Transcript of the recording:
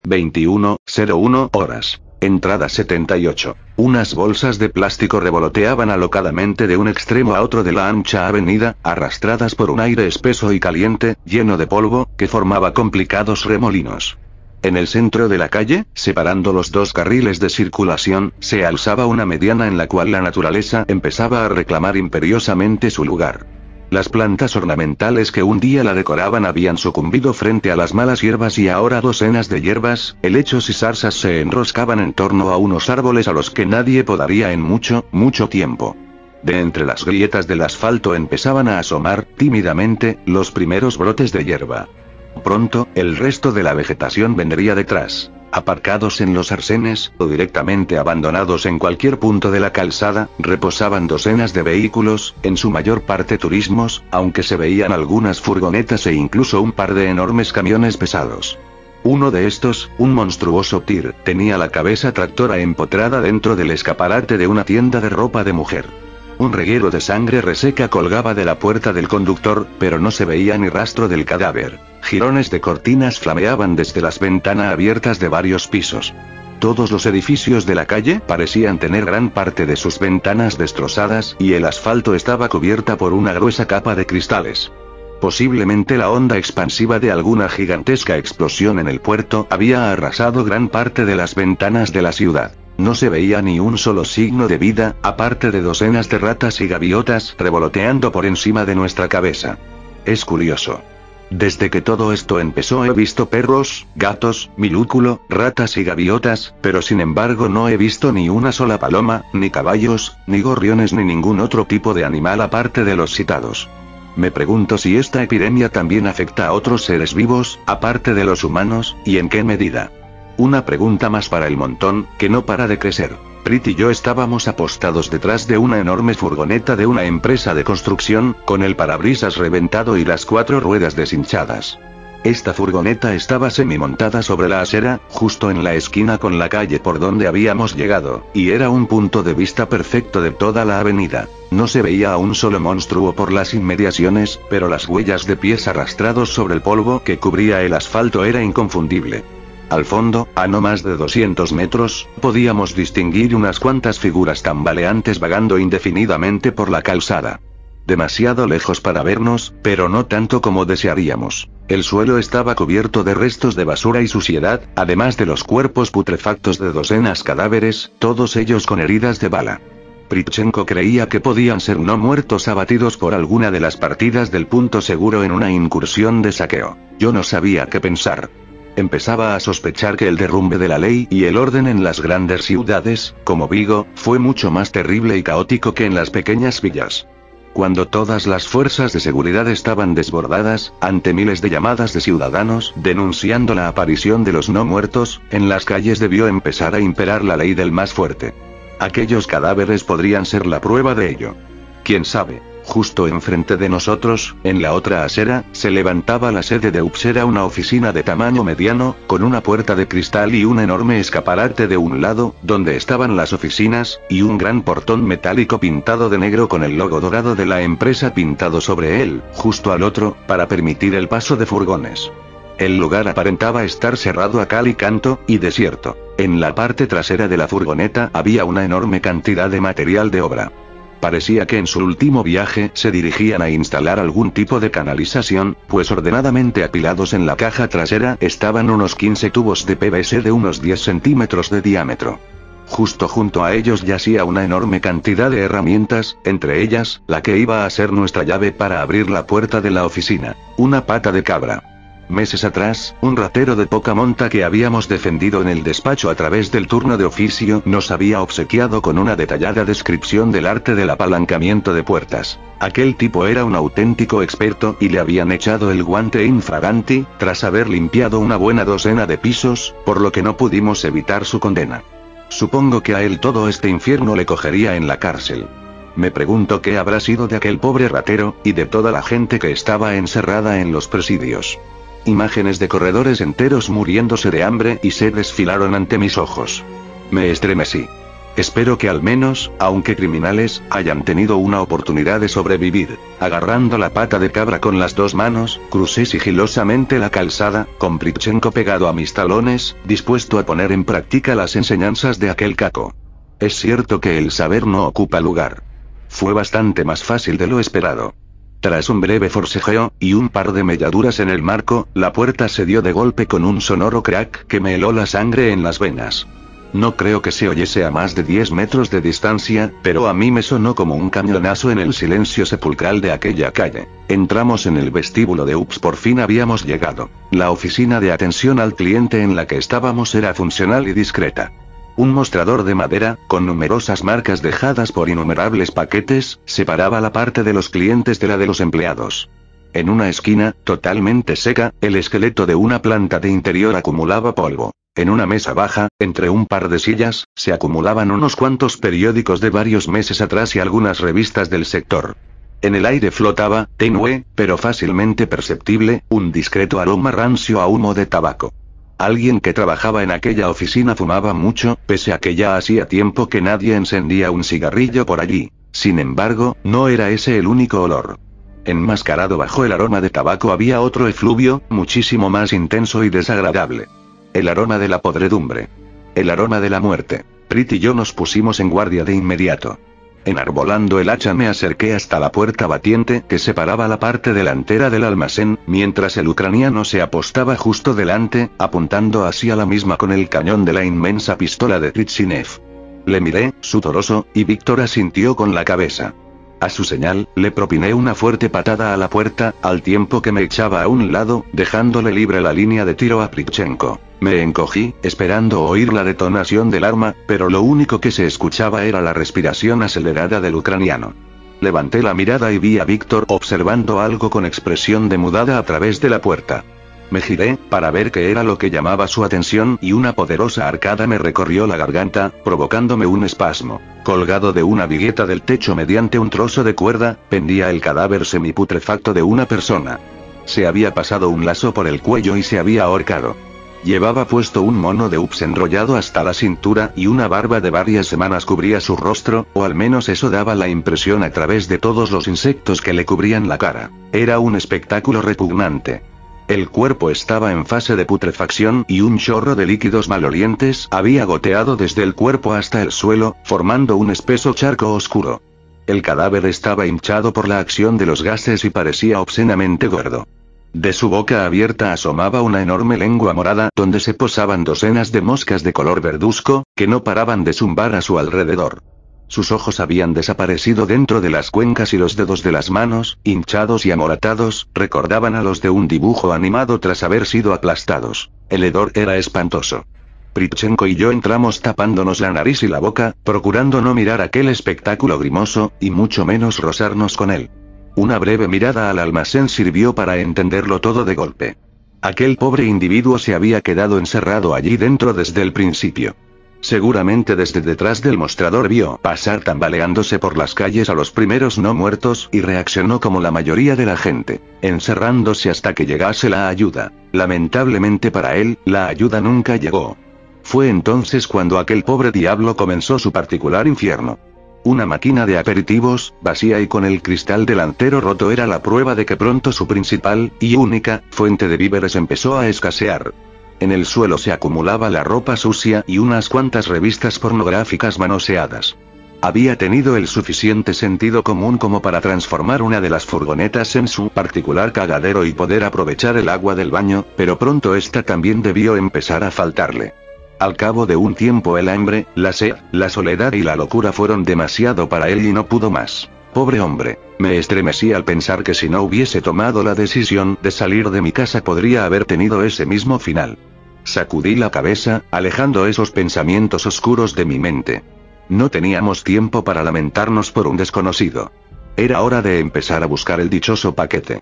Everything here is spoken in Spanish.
21:01 horas. Entrada 78. Unas bolsas de plástico revoloteaban alocadamente de un extremo a otro de la ancha avenida, arrastradas por un aire espeso y caliente, lleno de polvo, que formaba complicados remolinos. En el centro de la calle, separando los dos carriles de circulación, se alzaba una mediana en la cual la naturaleza empezaba a reclamar imperiosamente su lugar. Las plantas ornamentales que un día la decoraban habían sucumbido frente a las malas hierbas y ahora docenas de hierbas, helechos y zarzas se enroscaban en torno a unos árboles a los que nadie podaría en mucho, mucho tiempo. De entre las grietas del asfalto empezaban a asomar, tímidamente, los primeros brotes de hierba. Pronto, el resto de la vegetación vendría detrás. Aparcados en los arcenes, o directamente abandonados en cualquier punto de la calzada, reposaban docenas de vehículos, en su mayor parte turismos, aunque se veían algunas furgonetas e incluso un par de enormes camiones pesados. Uno de estos, un monstruoso tir, tenía la cabeza tractora empotrada dentro del escaparate de una tienda de ropa de mujer. Un reguero de sangre reseca colgaba de la puerta del conductor, pero no se veía ni rastro del cadáver. Jirones de cortinas flameaban desde las ventanas abiertas de varios pisos. Todos los edificios de la calle parecían tener gran parte de sus ventanas destrozadas y el asfalto estaba cubierta por una gruesa capa de cristales. Posiblemente la onda expansiva de alguna gigantesca explosión en el puerto había arrasado gran parte de las ventanas de la ciudad. No se veía ni un solo signo de vida, aparte de docenas de ratas y gaviotas revoloteando por encima de nuestra cabeza. Es curioso. Desde que todo esto empezó he visto perros, gatos, milúculo, ratas y gaviotas, pero sin embargo no he visto ni una sola paloma, ni caballos, ni gorriones ni ningún otro tipo de animal aparte de los citados. Me pregunto si esta epidemia también afecta a otros seres vivos, aparte de los humanos, y en qué medida. Una pregunta más para el montón, que no para de crecer. Prit y yo estábamos apostados detrás de una enorme furgoneta de una empresa de construcción, con el parabrisas reventado y las 4 ruedas deshinchadas. Esta furgoneta estaba semimontada sobre la acera, justo en la esquina con la calle por donde habíamos llegado, y era un punto de vista perfecto de toda la avenida. No se veía a un solo monstruo por las inmediaciones, pero las huellas de pies arrastrados sobre el polvo que cubría el asfalto era inconfundible. Al fondo, a no más de 200 metros, podíamos distinguir unas cuantas figuras tambaleantes vagando indefinidamente por la calzada. Demasiado lejos para vernos, pero no tanto como desearíamos. El suelo estaba cubierto de restos de basura y suciedad, además de los cuerpos putrefactos de docenas cadáveres, todos ellos con heridas de bala. Pritchenko creía que podían ser no muertos abatidos por alguna de las partidas del punto seguro en una incursión de saqueo. Yo no sabía qué pensar. Empezaba a sospechar que el derrumbe de la ley y el orden en las grandes ciudades, como Vigo, fue mucho más terrible y caótico que en las pequeñas villas. Cuando todas las fuerzas de seguridad estaban desbordadas, ante miles de llamadas de ciudadanos denunciando la aparición de los no muertos, en las calles debió empezar a imperar la ley del más fuerte. Aquellos cadáveres podrían ser la prueba de ello. ¿Quién sabe? Justo enfrente de nosotros, en la otra acera, se levantaba la sede de Upsera, una oficina de tamaño mediano, con una puerta de cristal y un enorme escaparate de un lado, donde estaban las oficinas, y un gran portón metálico pintado de negro con el logo dorado de la empresa pintado sobre él, justo al otro, para permitir el paso de furgones. El lugar aparentaba estar cerrado a cal y canto, y desierto. En la parte trasera de la furgoneta había una enorme cantidad de material de obra. Parecía que en su último viaje se dirigían a instalar algún tipo de canalización, pues ordenadamente apilados en la caja trasera estaban unos 15 tubos de PVC de unos 10 centímetros de diámetro. Justo junto a ellos yacía una enorme cantidad de herramientas, entre ellas, la que iba a ser nuestra llave para abrir la puerta de la oficina, una pata de cabra. Meses atrás, un ratero de poca monta que habíamos defendido en el despacho a través del turno de oficio nos había obsequiado con una detallada descripción del arte del apalancamiento de puertas. Aquel tipo era un auténtico experto y le habían echado el guante infraganti, tras haber limpiado una buena docena de pisos, por lo que no pudimos evitar su condena. Supongo que a él todo este infierno le cogería en la cárcel. Me pregunto qué habrá sido de aquel pobre ratero, y de toda la gente que estaba encerrada en los presidios. Imágenes de corredores enteros muriéndose de hambre y sed desfilaron ante mis ojos. Me estremecí. Espero que al menos, aunque criminales, hayan tenido una oportunidad de sobrevivir. Agarrando la pata de cabra con las dos manos, crucé sigilosamente la calzada, con Prichenko pegado a mis talones, dispuesto a poner en práctica las enseñanzas de aquel caco. Es cierto que el saber no ocupa lugar. Fue bastante más fácil de lo esperado. Tras un breve forcejeo, y un par de melladuras en el marco, la puerta se dio de golpe con un sonoro crack que me heló la sangre en las venas. No creo que se oyese a más de 10 metros de distancia, pero a mí me sonó como un cañonazo en el silencio sepulcral de aquella calle. Entramos en el vestíbulo de Ups, por fin habíamos llegado. La oficina de atención al cliente en la que estábamos era funcional y discreta. Un mostrador de madera, con numerosas marcas dejadas por innumerables paquetes, separaba la parte de los clientes de la de los empleados. En una esquina, totalmente seca, el esqueleto de una planta de interior acumulaba polvo. En una mesa baja, entre un par de sillas, se acumulaban unos cuantos periódicos de varios meses atrás y algunas revistas del sector. En el aire flotaba, tenue, pero fácilmente perceptible, un discreto aroma rancio a humo de tabaco. Alguien que trabajaba en aquella oficina fumaba mucho, pese a que ya hacía tiempo que nadie encendía un cigarrillo por allí. Sin embargo, no era ese el único olor. Enmascarado bajo el aroma de tabaco había otro efluvio, muchísimo más intenso y desagradable. El aroma de la podredumbre. El aroma de la muerte. Prit y yo nos pusimos en guardia de inmediato. Enarbolando el hacha me acerqué hasta la puerta batiente que separaba la parte delantera del almacén, mientras el ucraniano se apostaba justo delante, apuntando hacia la misma con el cañón de la inmensa pistola de Trichinev. Le miré, sudoroso, y Víctor asintió con la cabeza. A su señal, le propiné una fuerte patada a la puerta, al tiempo que me echaba a un lado, dejándole libre la línea de tiro a Prichenko. Me encogí, esperando oír la detonación del arma, pero lo único que se escuchaba era la respiración acelerada del ucraniano. Levanté la mirada y vi a Víctor observando algo con expresión demudada a través de la puerta. Me giré, para ver qué era lo que llamaba su atención, y una poderosa arcada me recorrió la garganta, provocándome un espasmo. Colgado de una vigueta del techo mediante un trozo de cuerda, pendía el cadáver semiputrefacto de una persona. Se había pasado un lazo por el cuello y se había ahorcado. Llevaba puesto un mono de Ups enrollado hasta la cintura y una barba de varias semanas cubría su rostro, o al menos eso daba la impresión a través de todos los insectos que le cubrían la cara. Era un espectáculo repugnante. El cuerpo estaba en fase de putrefacción y un chorro de líquidos malolientes había goteado desde el cuerpo hasta el suelo, formando un espeso charco oscuro. El cadáver estaba hinchado por la acción de los gases y parecía obscenamente gordo. De su boca abierta asomaba una enorme lengua morada donde se posaban docenas de moscas de color verduzco, que no paraban de zumbar a su alrededor. Sus ojos habían desaparecido dentro de las cuencas y los dedos de las manos, hinchados y amoratados, recordaban a los de un dibujo animado tras haber sido aplastados. El hedor era espantoso. Prichenko y yo entramos tapándonos la nariz y la boca, procurando no mirar aquel espectáculo grimoso, y mucho menos rozarnos con él. Una breve mirada al almacén sirvió para entenderlo todo de golpe. Aquel pobre individuo se había quedado encerrado allí dentro desde el principio. Seguramente desde detrás del mostrador vio pasar tambaleándose por las calles a los primeros no muertos y reaccionó como la mayoría de la gente, encerrándose hasta que llegase la ayuda. Lamentablemente para él, la ayuda nunca llegó. Fue entonces cuando aquel pobre diablo comenzó su particular infierno. Una máquina de aperitivos, vacía y con el cristal delantero roto era la prueba de que pronto su principal, y única, fuente de víveres empezó a escasear. En el suelo se acumulaba la ropa sucia y unas cuantas revistas pornográficas manoseadas. Había tenido el suficiente sentido común como para transformar una de las furgonetas en su particular cagadero y poder aprovechar el agua del baño, pero pronto esta también debió empezar a faltarle. Al cabo de un tiempo el hambre, la sed, la soledad y la locura fueron demasiado para él y no pudo más. Pobre hombre, me estremecí al pensar que si no hubiese tomado la decisión de salir de mi casa podría haber tenido ese mismo final. Sacudí la cabeza, alejando esos pensamientos oscuros de mi mente. No teníamos tiempo para lamentarnos por un desconocido. Era hora de empezar a buscar el dichoso paquete.